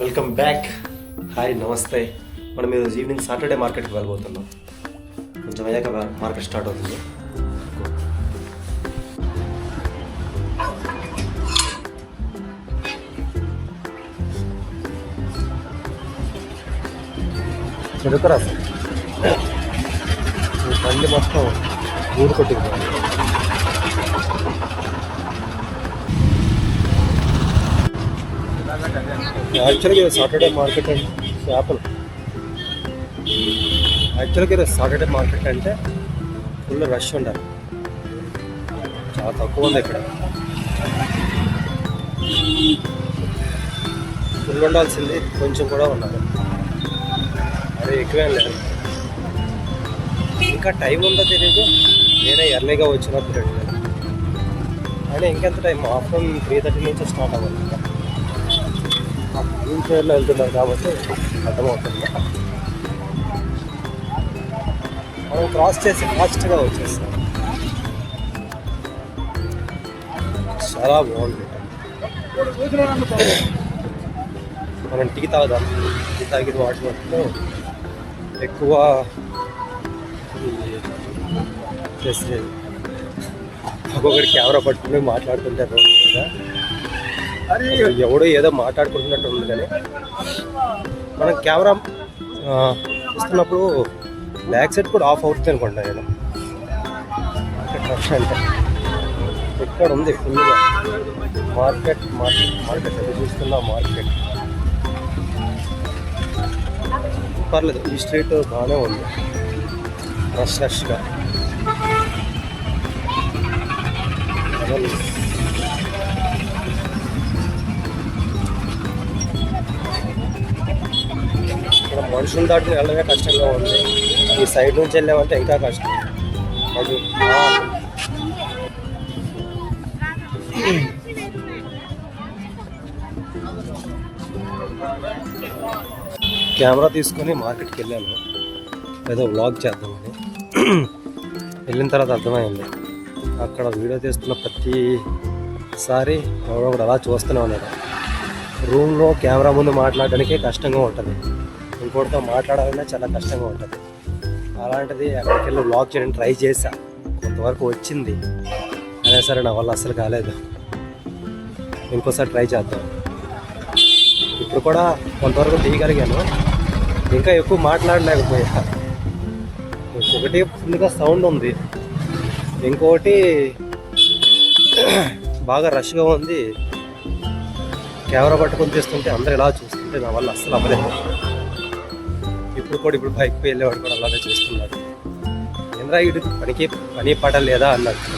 Welcome back. Hi, నమస్తే. మనం ఈరోజు ఈవినింగ్ సాటర్డే మార్కెట్కి వెళ్ళబోతున్నాం. కొంచెం అయ్యాక మార్కెట్ స్టార్ట్ అవుతుంది. చెడుకరా సార్, బండి మొత్తం ఊరు కొట్టింది. యాక్చువల్గా ఈరోజు సాటర్డే మార్కెట్ అంటే చేపలు. యాక్చువల్గా ఈరోజు సాటర్డే మార్కెట్ అంటే ఫుల్ రష్ ఉండాలి. చాలా తక్కువ ఉంది ఇక్కడ. ఫుల్ ఉండాల్సింది కొంచెం కూడా ఉన్నారు. అదే ఎక్కువేం లేదు. ఇంకా టైం ఉందో తెలీదు. నేనే ఎర్లీగా వచ్చినప్పుడు లేదు. అయినా ఇంకెంత టైం? ఆఫ్టర్నూన్ 3:30 నుంచి స్టార్ట్ అవ్వాలి. ఇంకా వీల్ చైర్లో వెళ్తున్నారు కాబట్టి అర్థమవుతుంది. మనం క్రాస్ చేసి ఫాస్ట్గా వచ్చేస్తాం. చాలా బాగుంది. మనం టీ తాగుదాం. టీ తాగిన వాటిలో ఎక్కువ చేసి ఒక్కొక్కటి కెమెరా పట్టుకుని మాట్లాడుతుంటారు కదా. ఎవడో ఏదో మాట్లాడుకుంటున్నట్టు ఉంది. కానీ మనం కెమెరా ఇస్తున్నప్పుడు బ్యాక్ సైడ్ కూడా ఆఫ్ అవుతుంది అనుకుంటా. నేను రష్ అంటే ఇక్కడ ఉంది ఫుల్గా మార్కెట్. అది చూస్తున్నా మార్కెట్ పర్లేదు. ఈ స్ట్రీట్ బాగానే ఉంది, రష్గా. ఇక్కడ మనుషులు దాటుకుని వెళ్ళడమే కష్టంగా ఉంది. ఈ సైడ్ నుంచి వెళ్ళామంటే ఇంకా కష్టం. అది కెమెరా తీసుకొని మార్కెట్కి వెళ్ళాను, ఏదో వ్లాగ్ చేద్దామని. వెళ్ళిన తర్వాత అర్థమైంది, అక్కడ వీడియో తీస్తున్న ప్రతిసారి ఎవడొకడు అలా చూస్తూనే ఉన్నాడు. రూమ్లో కెమెరా ముందు మాట్లాడడానికే కష్టంగా ఉంటుంది, ఇంకోటితో మాట్లాడాలన్నా చాలా కష్టంగా ఉంటుంది. అలాంటిది అక్కడికి వెళ్ళి వ్లాగ్ చేయడానికి ట్రై చేశా. కొంతవరకు వచ్చింది, అయినా సరే నా వల్ల అస్సలు కాలేదు. ఇంకోసారి ట్రై చేద్దాం. ఇప్పుడు కూడా కొంతవరకు తీయగలిగాను, ఇంకా ఎక్కువ మాట్లాడలేకపోయా. ఒకటి ఫుల్గా సౌండ్ ఉంది, ఇంకోటి బాగా రష్గా ఉంది. కెమెరా పట్టుకొని తీస్తుంటే అందరు ఇలా చూస్తుంటే నా వల్ల అస్సలు అవ్వలేదు. ఇప్పుడు బైక్ వెళ్ళేవాడు కూడా అలాగే చూస్తున్నాడు. ఏంద్రా వీడు పని పాట లేదా అన్నట్టు.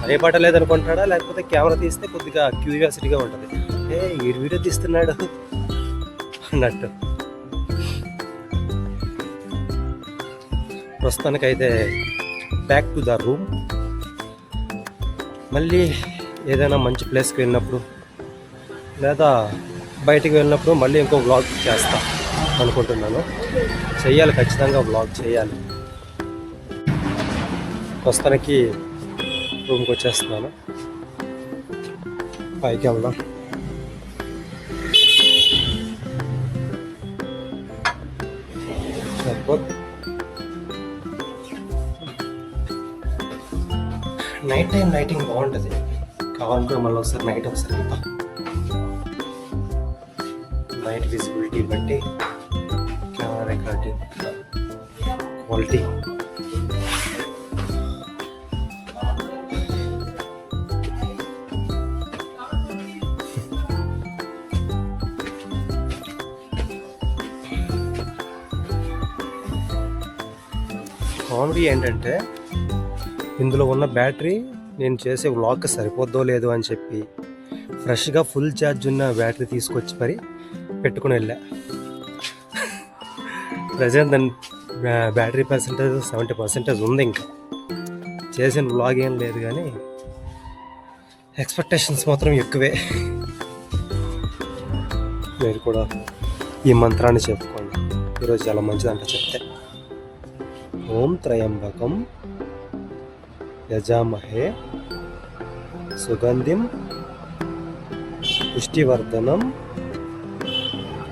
పని పాట లేదనుకుంటాడా, లేకపోతే కెమెరా తీస్తే కొద్దిగా క్యూరియాసిటీగా ఉంటుంది. వీడు వీడియో తీస్తున్నాడు అన్నట్టు. ప్రస్తుతానికైతే బ్యాక్ టు ద రూమ్. మళ్ళీ ఏదైనా మంచి ప్లేస్కి వెళ్ళినప్పుడు లేదా బయటికి వెళ్ళినప్పుడు మళ్ళీ ఇంకో వ్లాగ్ చేస్తా అనుకుంటున్నాను. చెయ్యాలి, ఖచ్చితంగా వ్లాగ్ చేయాలి. ప్రస్తుతానికి రూమ్కి వచ్చేస్తున్నాను. పైకి వెళ్దాం. నైట్ టైం లైటింగ్ బాగుంటుంది. కావాలంటే మళ్ళీ ఒకసారి నైట్ ఒకసారి వెళ్తాం. నైట్ విజిబిలిటీ బట్టి కెమెరా రికార్డింగ్ క్వాలిటీ కామెడీ ఏంటంటే, ఇందులో ఉన్న బ్యాటరీ నేను చేసే వ్లాగ్కి సరిపోద్దో లేదో అని చెప్పి ఫ్రెష్గా ఫుల్ ఛార్జ్ ఉన్న బ్యాటరీ తీసుకొచ్చి మరి పెట్టుకుని వెళ్ళా. ప్రజెంట్ దాని బ్యాటరీ పర్సెంటేజ్ 70% ఉంది. ఇంకా చేసిన వ్లాగ్ ఏం లేదు, కానీ ఎక్స్పెక్టేషన్స్ మాత్రం ఎక్కువే. మీరు కూడా ఈ మంత్రాన్ని చెప్పుకోండి, ఈరోజు చాలా మంచిదంట చెప్తే. ఓం త్రయంబకం యజామహే సుగంధిం పుష్టివర్ధనం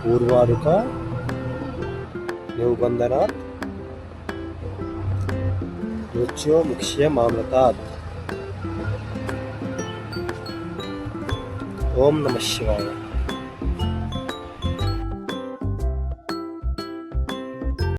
ఊర్వారుక నిబంధనాత్ మృత్యో ముఖ్య మామృతాత్. ఓం నమ శివాయ.